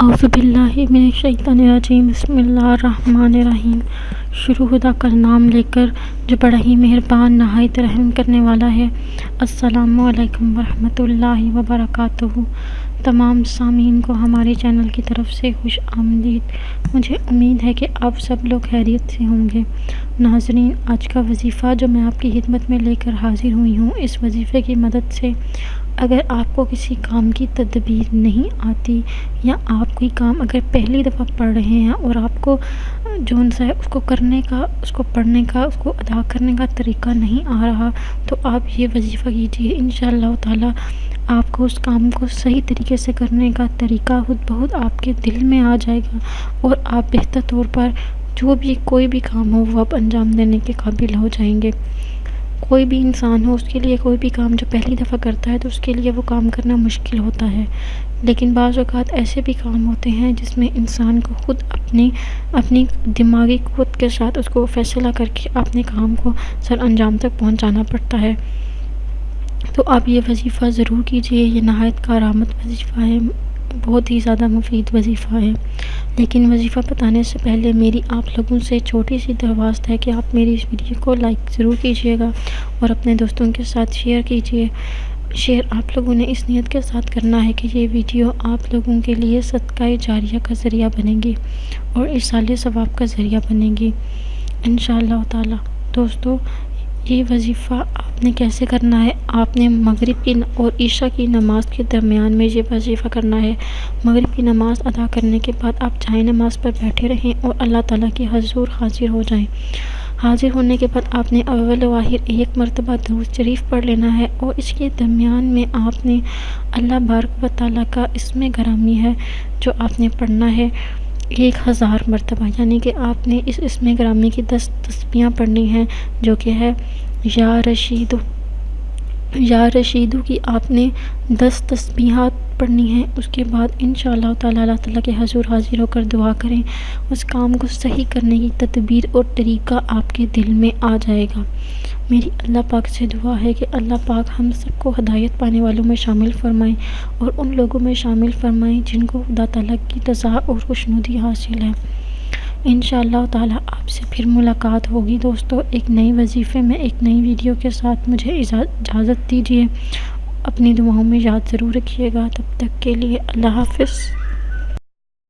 اعوذ باللہ من الشیطان الرجیم، بسم اللہ الرحمن الرحیم۔ شروع خدا کا نام لے کر جو بڑا ہی مہربان نہایت رحم کرنے والا ہے۔ السلام علیکم ورحمۃ اللہ وبرکاتہ۔ تمام سامعین کو ہمارے چینل کی طرف سے خوش آمدید۔ مجھے امید ہے کہ آپ سب لوگ خیریت سے ہوں گے۔ ناظرین، آج کا وظیفہ جو میں آپ کی خدمت میں لے کر حاضر ہوئی ہوں، اس وظیفے کی مدد سے اگر آپ کو کسی کام کی تدبیر نہیں آتی یا آپ کوئی کام اگر پہلی دفعہ پڑھ رہے ہیں اور آپ کو جون سا ہے اس کو کرنے کا، اس کو پڑھنے کا، اس کو ادا کرنے کا طریقہ نہیں آ رہا، تو آپ یہ وظیفہ کیجیے۔ انشاءاللہ تعالی آپ کو اس کام کو صحیح طریقے سے کرنے کا طریقہ خود بخود آپ کے دل میں آ جائے گا اور آپ بہتر طور پر جو بھی کوئی بھی کام ہو وہ آپ انجام دینے کے قابل ہو جائیں گے۔ کوئی بھی انسان ہو، اس کے لیے کوئی بھی کام جو پہلی دفعہ کرتا ہے تو اس کے لیے وہ کام کرنا مشکل ہوتا ہے، لیکن بعض اوقات ایسے بھی کام ہوتے ہیں جس میں انسان کو خود اپنی دماغی قوت کے ساتھ اس کو فیصلہ کر کے اپنے کام کو سر انجام تک پہنچانا پڑتا ہے۔ تو آپ یہ وظیفہ ضرور کیجئے، یہ نہایت کارآمد وظیفہ ہے، بہت ہی زیادہ مفید وظیفہ ہے۔ لیکن وظیفہ بتانے سے پہلے میری آپ لوگوں سے چھوٹی سی درخواست ہے کہ آپ میری اس ویڈیو کو لائک ضرور کیجیے گا اور اپنے دوستوں کے ساتھ شیئر کیجیے۔ شیئر آپ لوگوں نے اس نیت کے ساتھ کرنا ہے کہ یہ ویڈیو آپ لوگوں کے لیے صدقہ جاریہ کا ذریعہ بنے گی اور ارسال ثواب کا ذریعہ بنے گی انشاءاللہ تعالی۔ دوستو، یہ وظیفہ آپ نے کیسے کرنا ہے؟ آپ نے مغرب کی اور عشاء کی نماز کے درمیان میں یہ وظیفہ کرنا ہے۔ مغرب کی نماز ادا کرنے کے بعد آپ جائے نماز پر بیٹھے رہیں اور اللہ تعالیٰ کے حضور حاضر ہو جائیں۔ حاضر ہونے کے بعد آپ نے اول و آخر ایک مرتبہ درود شریف پڑھ لینا ہے اور اس کے درمیان میں آپ نے اللہ بارک و تعالیٰ کا اسم گرامی ہے جو آپ نے پڑھنا ہے 1000 مرتبہ، یعنی کہ آپ نے اس اسم گرامی کی 10 تسبیحاں پڑھنی ہیں، جو کہ ہے یا رشیدو کی آپ نے 10 تسبیحات پڑھنی ہیں۔ اس کے بعد انشاءاللہ تعالیٰ اللہ تعالیٰ کے حضور حاضر ہو کر دعا کریں، اس کام کو صحیح کرنے کی تدبیر اور طریقہ آپ کے دل میں آ جائے گا۔ میری اللہ پاک سے دعا ہے کہ اللہ پاک ہم سب کو ہدایت پانے والوں میں شامل فرمائیں اور ان لوگوں میں شامل فرمائیں جن کو خدا تعالیٰ کی رضا اور خوشنودی حاصل ہے۔ انشاءاللہ تعالیٰ آپ سے پھر ملاقات ہوگی دوستو، ایک نئی وظیفے میں ایک نئی ویڈیو کے ساتھ۔ مجھے اجازت دیجیے، اپنی دعاؤں میں یاد ضرور رکھیے گا۔ تب تک کے لیے اللہ حافظ۔